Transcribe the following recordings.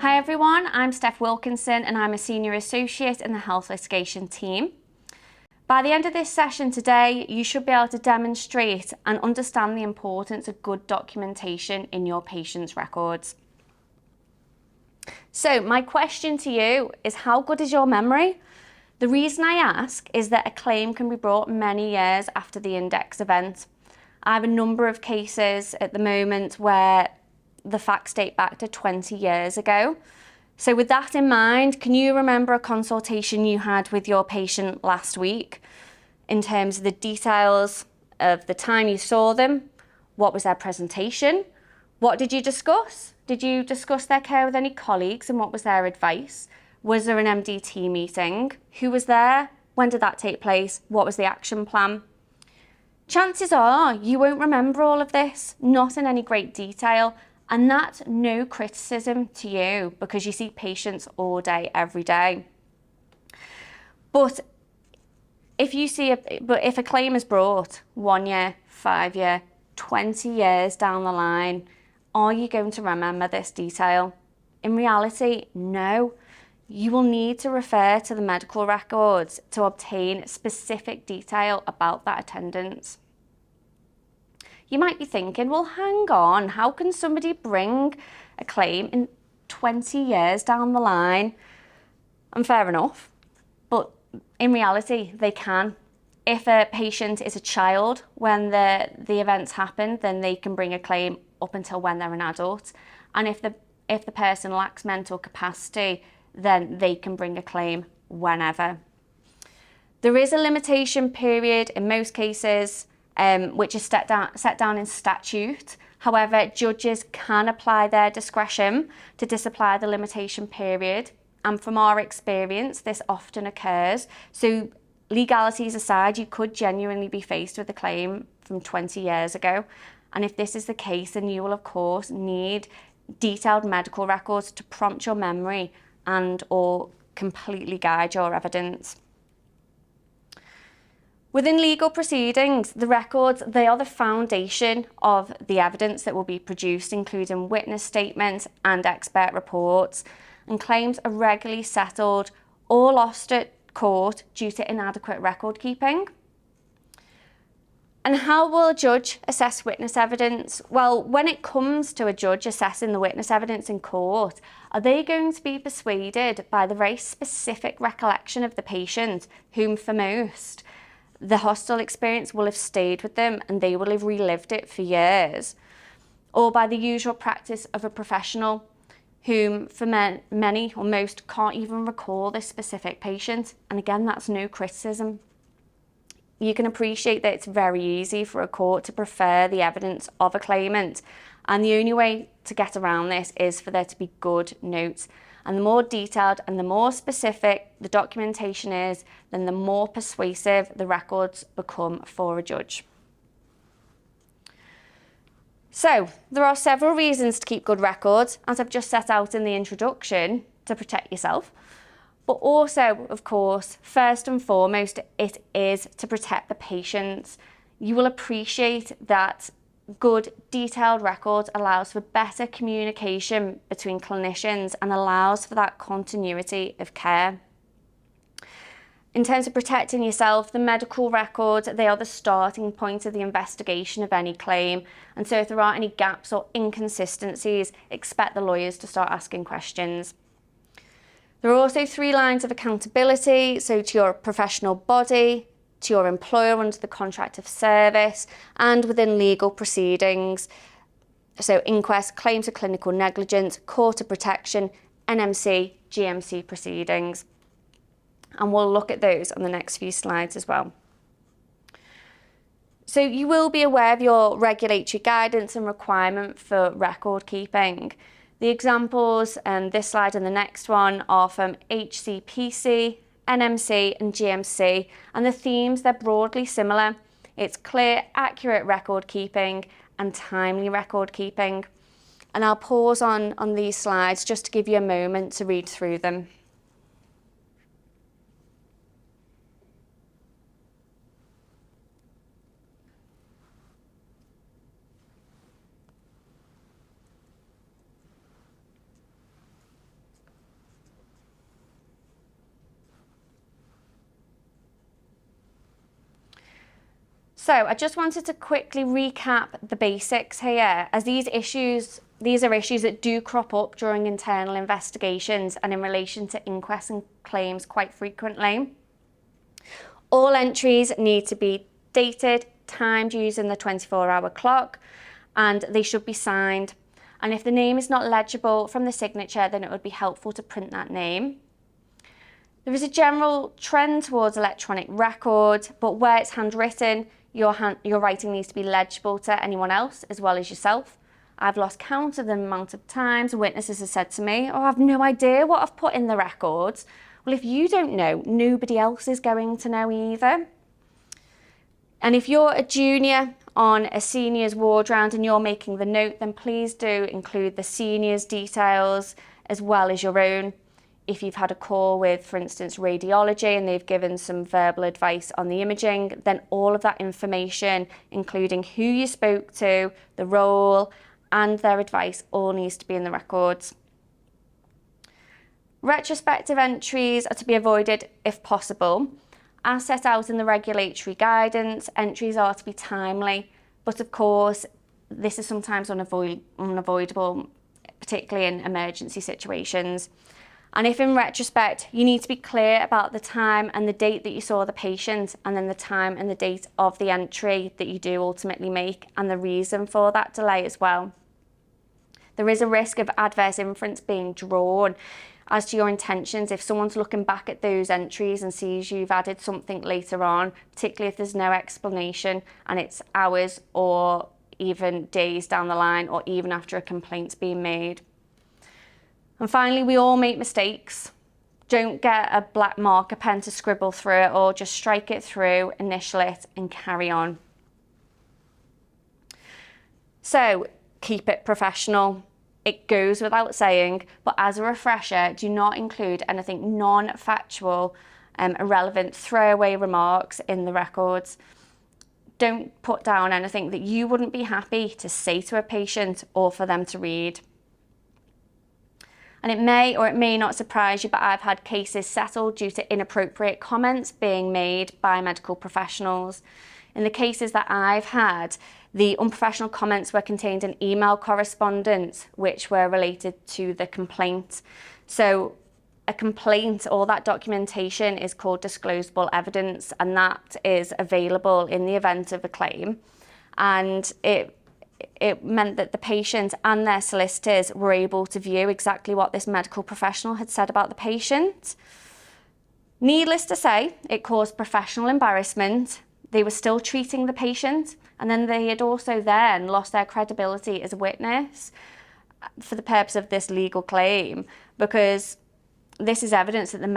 Hi everyone, I'm Steph Wilkinson and I'm a Senior Associate in the Health Litigation team. By the end of this session today, you should be able to demonstrate and understand the importance of good documentation in your patient's records. So my question to you is, how good is your memory? The reason I ask is that a claim can be brought many years after the index event. I have a number of cases at the moment where the facts date back to 20 years ago. So with that in mind, can you remember a consultation you had with your patient last week in terms of the details of the time you saw them? What was their presentation? What did you discuss? Did you discuss their care with any colleagues and what was their advice? Was there an MDT meeting? Who was there? When did that take place? What was the action plan? Chances are you won't remember all of this, not in any great detail, and that's no criticism to you because you see patients all day, every day. But if a claim is brought 1 year, 5 year, 20 years down the line, are you going to remember this detail? In reality, no. You will need to refer to the medical records to obtain specific detail about that attendance. You might be thinking, well, hang on, how can somebody bring a claim in 20 years down the line? And fair enough, but in reality, they can. If a patient is a child when the events happen, then they can bring a claim up until when they're an adult. And if the person lacks mental capacity, then they can bring a claim whenever. There is a limitation period in most cases, which is set down in statute. However, judges can apply their discretion to disapply the limitation period. And from our experience, this often occurs. So legalities aside, you could genuinely be faced with a claim from 20 years ago. And if this is the case, then you will, of course, need detailed medical records to prompt your memory and or completely guide your evidence. Within legal proceedings, the records, they are the foundation of the evidence that will be produced, including witness statements and expert reports. And claims are regularly settled or lost at court due to inadequate record keeping. And how will a judge assess witness evidence? Well, when it comes to a judge assessing the witness evidence in court, are they going to be persuaded by the very specific recollection of the patient, whom for most, the hostile experience will have stayed with them and they will have relived it for years, or by the usual practice of a professional whom for many or most can't even recall this specific patient? And again, that's no criticism. You can appreciate that it's very easy for a court to prefer the evidence of a claimant, and the only way to get around this is for there to be good notes. And the more detailed and the more specific the documentation is, then the more persuasive the records become for a judge. So, there are several reasons to keep good records, as I've just set out in the introduction, to protect yourself. But also, of course, first and foremost, it is to protect the patients. You will appreciate that good, detailed records allows for better communication between clinicians and allows for that continuity of care. In terms of protecting yourself, the medical records, they are the starting point of the investigation of any claim. And so if there are any gaps or inconsistencies, expect the lawyers to start asking questions. There are also 3 lines of accountability, so to your professional body, to your employer under the contract of service, and within legal proceedings, so inquest, claims of clinical negligence, court of protection, NMC, GMC proceedings. And we'll look at those on the next few slides as well. So you will be aware of your regulatory guidance and requirement for record keeping. The examples, this slide and the next one, are from HCPC, NMC and GMC, and the themes, they're broadly similar. It's clear, accurate record keeping and timely record keeping. And I'll pause on these slides just to give you a moment to read through them. So I just wanted to quickly recap the basics here, as these are issues that do crop up during internal investigations and in relation to inquests and claims quite frequently. All entries need to be dated, timed using the 24-hour clock, and they should be signed. And if the name is not legible from the signature, then it would be helpful to print that name. There is a general trend towards electronic records, but where it's handwritten, your writing needs to be legible to anyone else as well as yourself. I've lost count of the amount of times witnesses have said to me, "Oh, I've no idea what I've put in the records." Well, if you don't know, nobody else is going to know either. And if you're a junior on a senior's ward round and you're making the note, then please do include the senior's details as well as your own. If you've had a call with, for instance, radiology and they've given some verbal advice on the imaging, then all of that information, including who you spoke to, the role, and their advice, all needs to be in the records. Retrospective entries are to be avoided if possible. As set out in the regulatory guidance, entries are to be timely, but of course, this is sometimes unavoidable, particularly in emergency situations. And if in retrospect, you need to be clear about the time and the date that you saw the patient, and then the time and the date of the entry that you do ultimately make, and the reason for that delay as well. There is a risk of adverse inference being drawn as to your intentions if someone's looking back at those entries and sees you've added something later on, particularly if there's no explanation and it's hours or even days down the line, or even after a complaint's been made. And finally, we all make mistakes. Don't get a black marker pen to scribble through it, or just strike it through, initial it, and carry on. So keep it professional. It goes without saying, but as a refresher, do not include anything non-factual, irrelevant, throwaway remarks in the records. Don't put down anything that you wouldn't be happy to say to a patient or for them to read. And it may or it may not surprise you, but I've had cases settled due to inappropriate comments being made by medical professionals. In the cases that I've had, the unprofessional comments were contained in email correspondence which were related to the complaint. So a complaint, all that documentation is called disclosable evidence, and that is available in the event of a claim. And it meant that the patient and their solicitors were able to view exactly what this medical professional had said about the patient. Needless to say, it caused professional embarrassment. They were still treating the patient, and then they had also then lost their credibility as a witness for the purpose of this legal claim, because this is evidence that the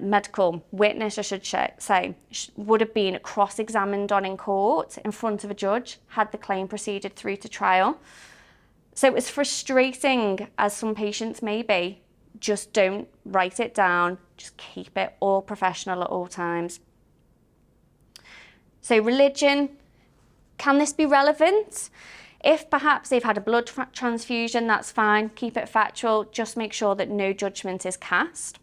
medical witness, I should say, would have been cross-examined on in court in front of a judge had the claim proceeded through to trial. So as frustrating as some patients may be, just don't write it down. Just keep it all professional at all times. So religion, can this be relevant? If perhaps they've had a blood transfusion, that's fine. Keep it factual. Just make sure that no judgment is cast.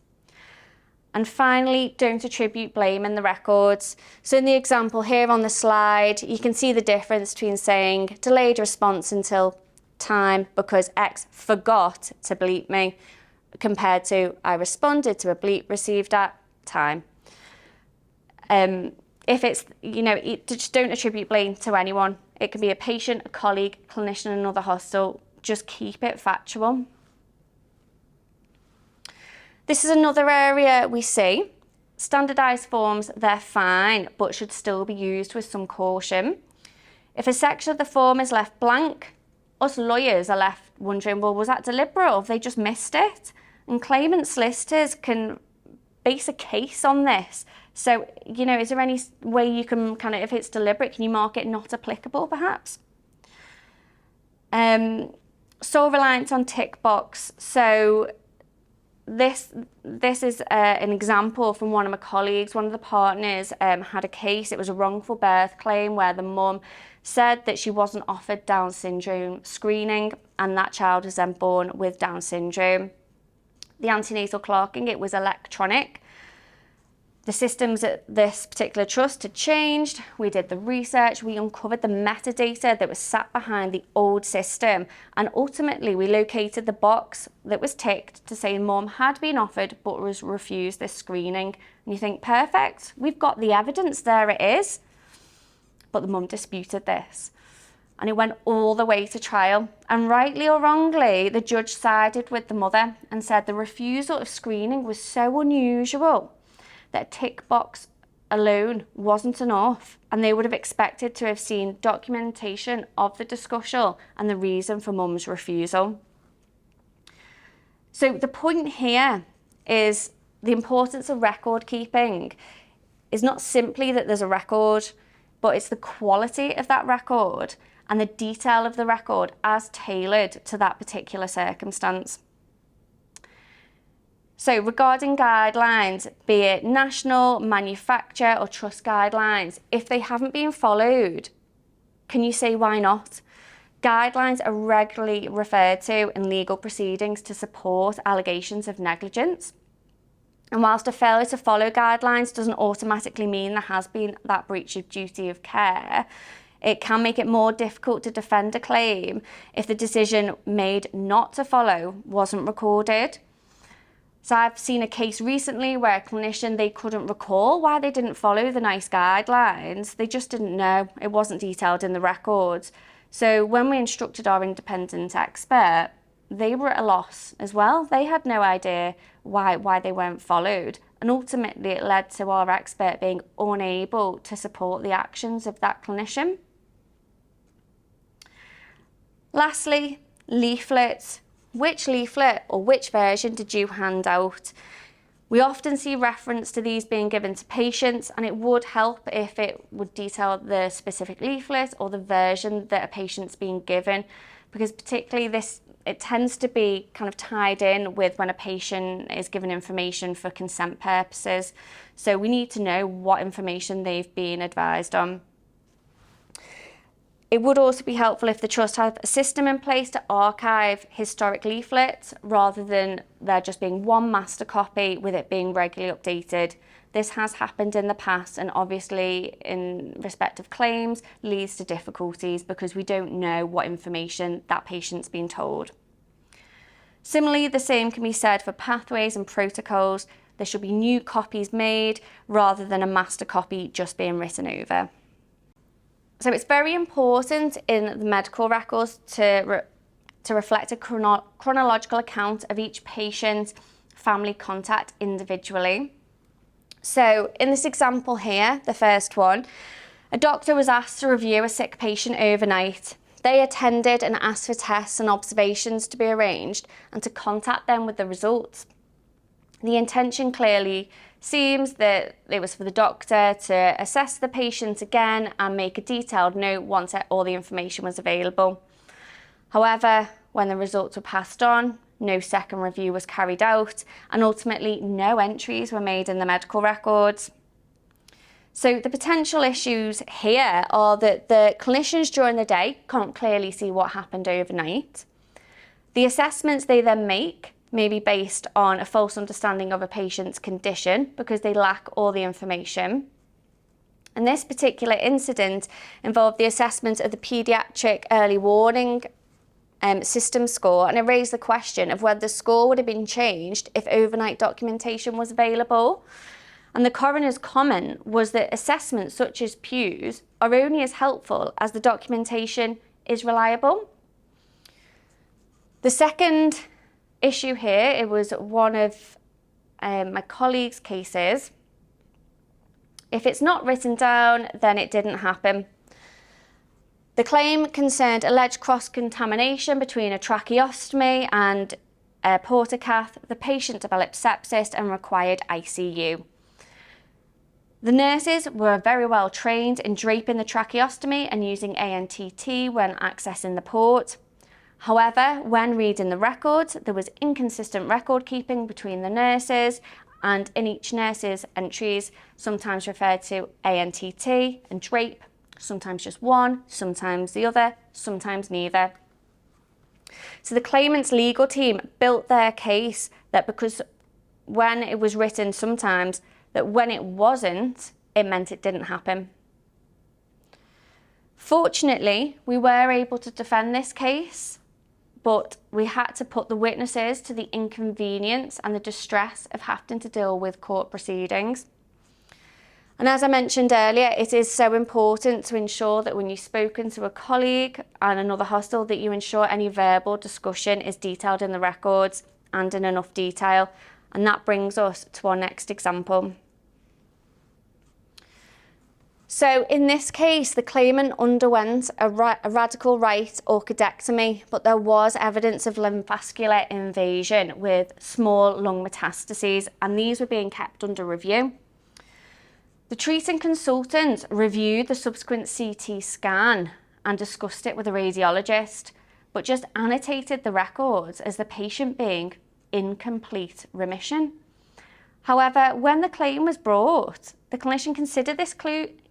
And finally, don't attribute blame in the records. So in the example here on the slide, you can see the difference between saying delayed response until time because X forgot to bleep me, compared to I responded to a bleep received at time. If it's, just don't attribute blame to anyone. It could be a patient, a colleague, clinician in another hospital. Just keep it factual. This is another area we see. Standardised forms, they're fine, but should still be used with some caution. If a section of the form is left blank, us lawyers are left wondering, well, was that deliberate or have they just missed it? And claimant solicitors can base a case on this. So, is there any way you can if it's deliberate, can you mark it not applicable perhaps? Sole reliance on tick box. So this is an example from one of my colleagues. One of the partners had a case. It was a wrongful birth claim where the mum said that she wasn't offered Down syndrome screening, and that child was then born with Down syndrome. The antenatal clocking, it was electronic. The systems at this particular trust had changed. We did the research, we uncovered the metadata that was sat behind the old system, and ultimately we located the box that was ticked to say mum had been offered but was refused this screening. And you think, perfect, we've got the evidence, there it is. But the mum disputed this. And it went all the way to trial. And rightly or wrongly, the judge sided with the mother and said the refusal of screening was so unusual that a tick box alone wasn't enough, and they would have expected to have seen documentation of the discussion and the reason for mum's refusal. So the point here is the importance of record keeping is not simply that there's a record, but it's the quality of that record and the detail of the record as tailored to that particular circumstance. So regarding guidelines, be it national, manufacturer or trust guidelines, if they haven't been followed, can you say why not? Guidelines are regularly referred to in legal proceedings to support allegations of negligence. And whilst a failure to follow guidelines doesn't automatically mean there has been that breach of duty of care, it can make it more difficult to defend a claim if the decision made not to follow wasn't recorded. So I've seen a case recently where a clinician, they couldn't recall why they didn't follow the NICE guidelines. They just didn't know. It wasn't detailed in the records. So when we instructed our independent expert, they were at a loss as well. They had no idea why they weren't followed. And ultimately it led to our expert being unable to support the actions of that clinician. Lastly, leaflets. Which leaflet or which version did you hand out? We often see reference to these being given to patients, and it would help if it would detail the specific leaflet or the version that a patient's being given, because particularly it tends to be kind of tied in with when a patient is given information for consent purposes. So we need to know what information they've been advised on. It would also be helpful if the trust had a system in place to archive historic leaflets rather than there just being one master copy with it being regularly updated. This has happened in the past, and obviously in respect of claims leads to difficulties because we don't know what information that patient's been told. Similarly, the same can be said for pathways and protocols. There should be new copies made rather than a master copy just being written over. So it's very important in the medical records to reflect a chronological account of each patient family contact individually. So in this example here, the first one, a doctor was asked to review a sick patient overnight. They attended and asked for tests and observations to be arranged and to contact them with the results. The intention clearly seems that it was for the doctor to assess the patient again and make a detailed note once all the information was available. However, when the results were passed on, no second review was carried out, and ultimately no entries were made in the medical records. So the potential issues here are that the clinicians during the day can't clearly see what happened overnight. The assessments they then make may be based on a false understanding of a patient's condition because they lack all the information. And this particular incident involved the assessment of the paediatric early warning system score, and it raised the question of whether the score would have been changed if overnight documentation was available. And the coroner's comment was that assessments such as PEWS are only as helpful as the documentation is reliable. The second issue here, it was one of my colleagues' cases. If it's not written down, then it didn't happen. The claim concerned alleged cross-contamination between a tracheostomy and a portacath. The patient developed sepsis and required ICU. The nurses were very well trained in draping the tracheostomy and using ANTT when accessing the port. However, when reading the records, there was inconsistent record keeping between the nurses, and in each nurse's entries, sometimes referred to ANTT and drape, sometimes just one, sometimes the other, sometimes neither. So the claimant's legal team built their case that because when it was written, sometimes that when it wasn't, it meant it didn't happen. Fortunately, we were able to defend this case, but we had to put the witnesses to the inconvenience and the distress of having to deal with court proceedings. And as I mentioned earlier, it is so important to ensure that when you've spoken to a colleague and another hostile, that you ensure any verbal discussion is detailed in the records and in enough detail. And that brings us to our next example. So in this case, the claimant underwent a radical right orchidectomy, but there was evidence of lymphovascular invasion with small lung metastases, and these were being kept under review. The treating consultant reviewed the subsequent CT scan and discussed it with a radiologist, but just annotated the records as the patient being in complete remission. However, when the claim was brought, the clinician considered this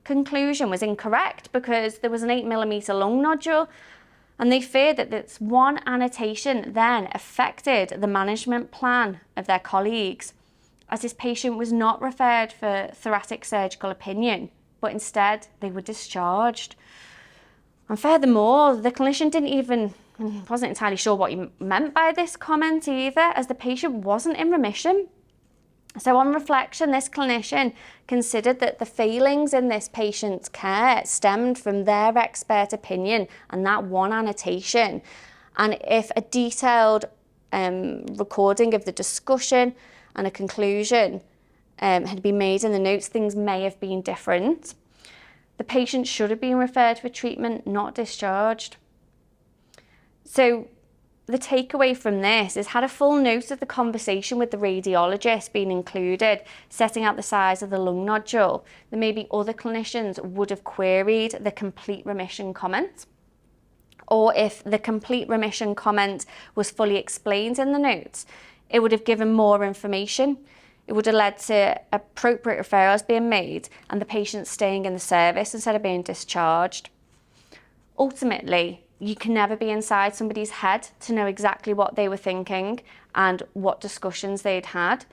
conclusion was incorrect because there was an 8mm lung nodule, and they feared that this one annotation then affected the management plan of their colleagues, as this patient was not referred for thoracic surgical opinion, but instead they were discharged. And furthermore, the clinician wasn't entirely sure what he meant by this comment either, as the patient wasn't in remission. So on reflection, this clinician considered that the failings in this patient's care stemmed from their expert opinion and that one annotation. And if a detailed recording of the discussion and a conclusion had been made in the notes, things may have been different. The patient should have been referred for treatment, not discharged. So the takeaway from this is had a full note of the conversation with the radiologist being included, setting out the size of the lung nodule, then maybe other clinicians would have queried the complete remission comment. Or if the complete remission comment was fully explained in the notes, it would have given more information. It would have led to appropriate referrals being made and the patient staying in the service instead of being discharged. Ultimately, you can never be inside somebody's head to know exactly what they were thinking and what discussions they'd had.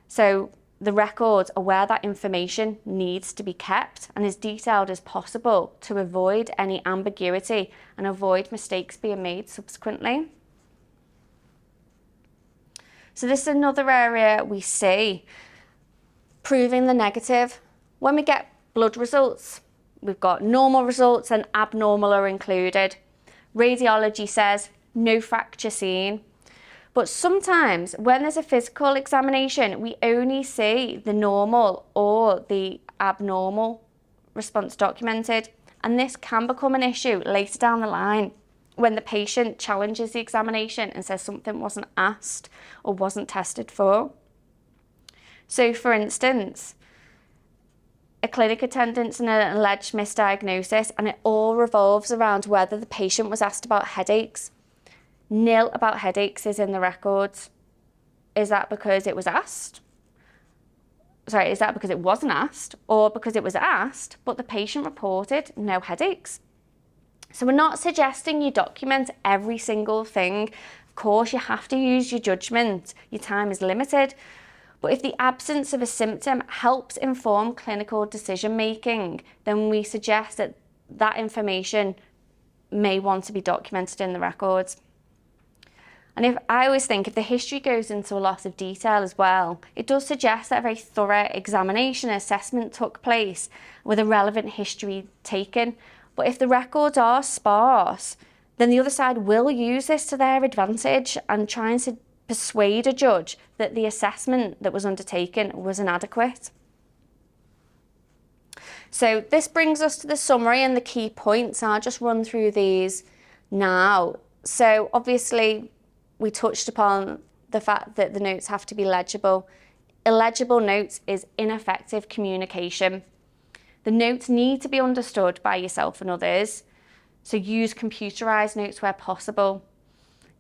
So the records are where that information needs to be kept and as detailed as possible to avoid any ambiguity and avoid mistakes being made subsequently. So this is another area we see, proving the negative. When we get blood results, we've got normal results and abnormal are included. Radiology says no fracture seen. But sometimes when there's a physical examination, we only see the normal or the abnormal response documented. And this can become an issue later down the line when the patient challenges the examination and says something wasn't asked or wasn't tested for. So for instance, a clinic attendance and an alleged misdiagnosis, and it all revolves around whether the patient was asked about headaches. Nil about headaches is in the records. Is that because it was asked? Sorry, is that because it wasn't asked, or because it was asked, but the patient reported no headaches? So we're not suggesting you document every single thing. Of course, you have to use your judgment. Your time is limited. But if the absence of a symptom helps inform clinical decision-making, then we suggest that that information may want to be documented in the records. And I always think if the history goes into a lot of detail as well, it does suggest that a very thorough examination and assessment took place with a relevant history taken. But if the records are sparse, then the other side will use this to their advantage and trying to persuade a judge that the assessment that was undertaken was inadequate. So this brings us to the summary and the key points. I'll just run through these now. So obviously we touched upon the fact that the notes have to be legible. Illegible notes is ineffective communication. The notes need to be understood by yourself and others. So use computerized notes where possible.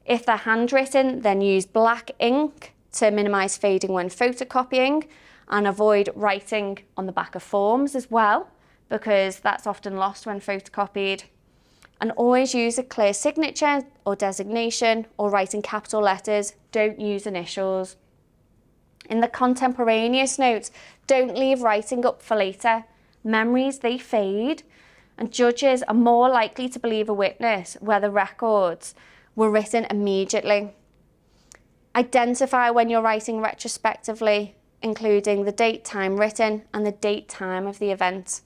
If they're handwritten, then use black ink to minimize fading when photocopying, and avoid writing on the back of forms as well, because that's often lost when photocopied. And always use a clear signature or designation, or write in capital letters. Don't use initials. In the contemporaneous notes, don't leave writing up for later. Memories, they fade, and judges are more likely to believe a witness where the records were written immediately. Identify when you're writing retrospectively, including the date, time written, and the date, time of the event.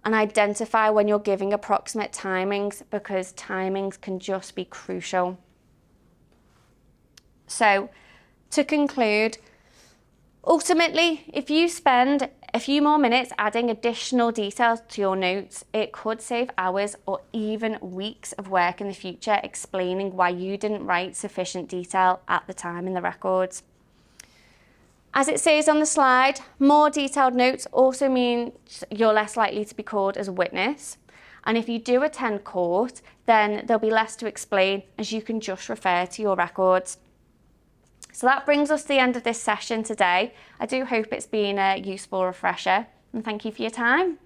And identify when you're giving approximate timings, because timings can just be crucial. So, to conclude, ultimately, if you spend a few more minutes adding additional details to your notes, it could save hours or even weeks of work in the future explaining why you didn't write sufficient detail at the time in the records. As it says on the slide, more detailed notes also means you're less likely to be called as a witness. And if you do attend court, then there'll be less to explain as you can just refer to your records. So that brings us to the end of this session today. I do hope it's been a useful refresher, and thank you for your time.